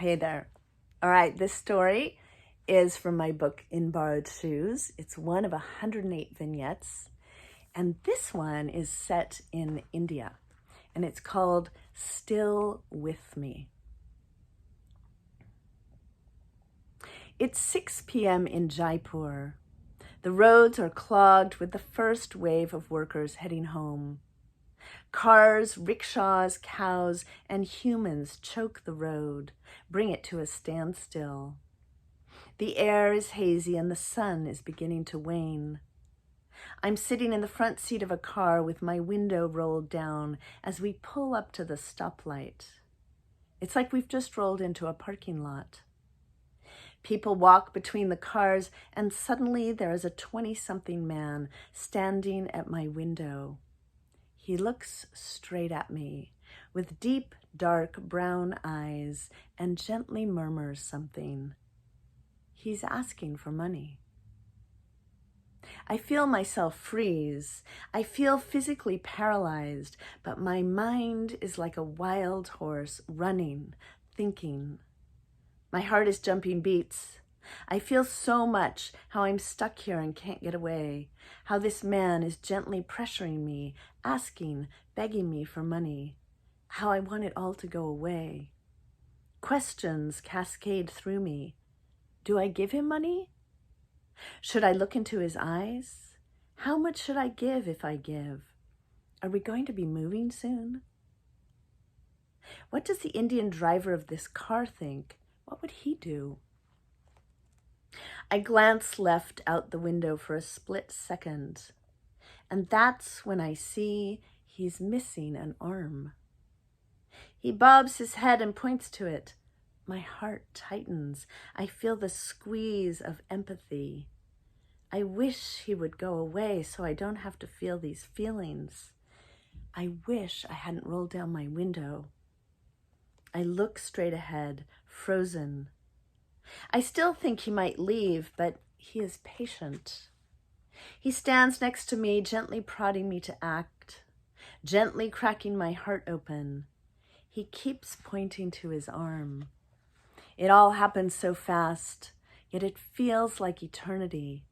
Hey there. All right, this story is from my book, In Borrowed Shoes. It's one of 108 vignettes, and this one is set in India, and it's called Still With Me. It's 6 p.m. in Jaipur. The roads are clogged with the first wave of workers heading home. Cars, rickshaws, cows, and humans choke the road, bring it to a standstill. The air is hazy and the sun is beginning to wane. I'm sitting in the front seat of a car with my window rolled down as we pull up to the stoplight. It's like we've just rolled into a parking lot. People walk between the cars, and suddenly there is a 20-something man standing at my window. He looks straight at me with deep, dark brown eyes and gently murmurs something. He's asking for money. I feel myself freeze. I feel physically paralyzed, but my mind is like a wild horse running, thinking. My heart is jumping beats. I feel so much how I'm stuck here and can't get away, how this man is gently pressuring me, asking, begging me for money, how I want it all to go away. Questions cascade through me. Do I give him money? Should I look into his eyes? How much should I give if I give? Are we going to be moving soon? What does the Indian driver of this car think? What would he do? I glance left out the window for a split second, and that's when I see he's missing an arm. He bobs his head and points to it. My heart tightens. I feel the squeeze of empathy. I wish he would go away so I don't have to feel these feelings. I wish I hadn't rolled down my window. I look straight ahead, frozen. I still think he might leave, but he is patient. He stands next to me, gently prodding me to act, gently cracking my heart open. He keeps pointing to his arm. It all happens so fast, yet it feels like eternity.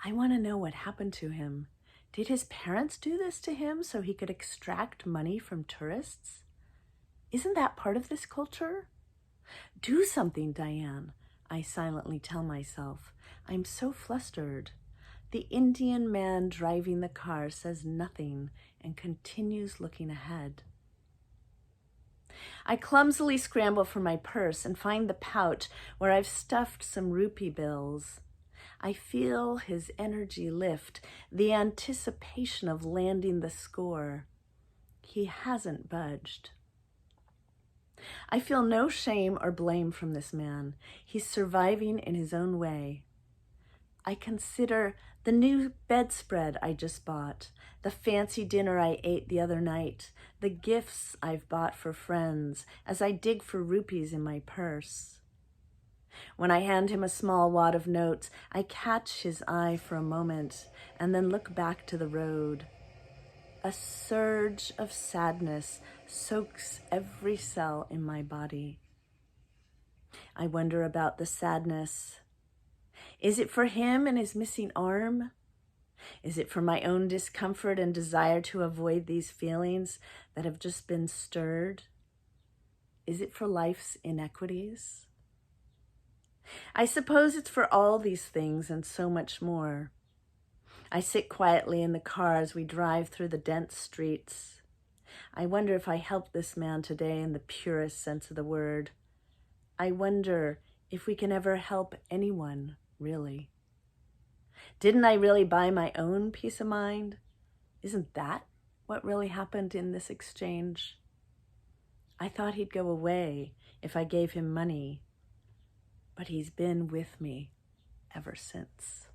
I want to know what happened to him. Did his parents do this to him so he could extract money from tourists? Isn't that part of this culture? Do something, Diane, I silently tell myself. I'm so flustered. The Indian man driving the car says nothing and continues looking ahead. I clumsily scramble for my purse and find the pouch where I've stuffed some rupee bills. I feel his energy lift, the anticipation of landing the score. He hasn't budged. I feel no shame or blame from this man. He's surviving in his own way. I consider the new bedspread I just bought, the fancy dinner I ate the other night, the gifts I've bought for friends as I dig for rupees in my purse. When I hand him a small wad of notes, I catch his eye for a moment and then look back to the road. A surge of sadness soaks every cell in my body. I wonder about the sadness. Is it for him and his missing arm? Is it for my own discomfort and desire to avoid these feelings that have just been stirred? Is it for life's inequities? I suppose it's for all these things and so much more. I sit quietly in the car as we drive through the dense streets. I wonder if I helped this man today in the purest sense of the word. I wonder if we can ever help anyone, really. Didn't I really buy my own peace of mind? Isn't that what really happened in this exchange? I thought he'd go away if I gave him money, but he's been with me ever since.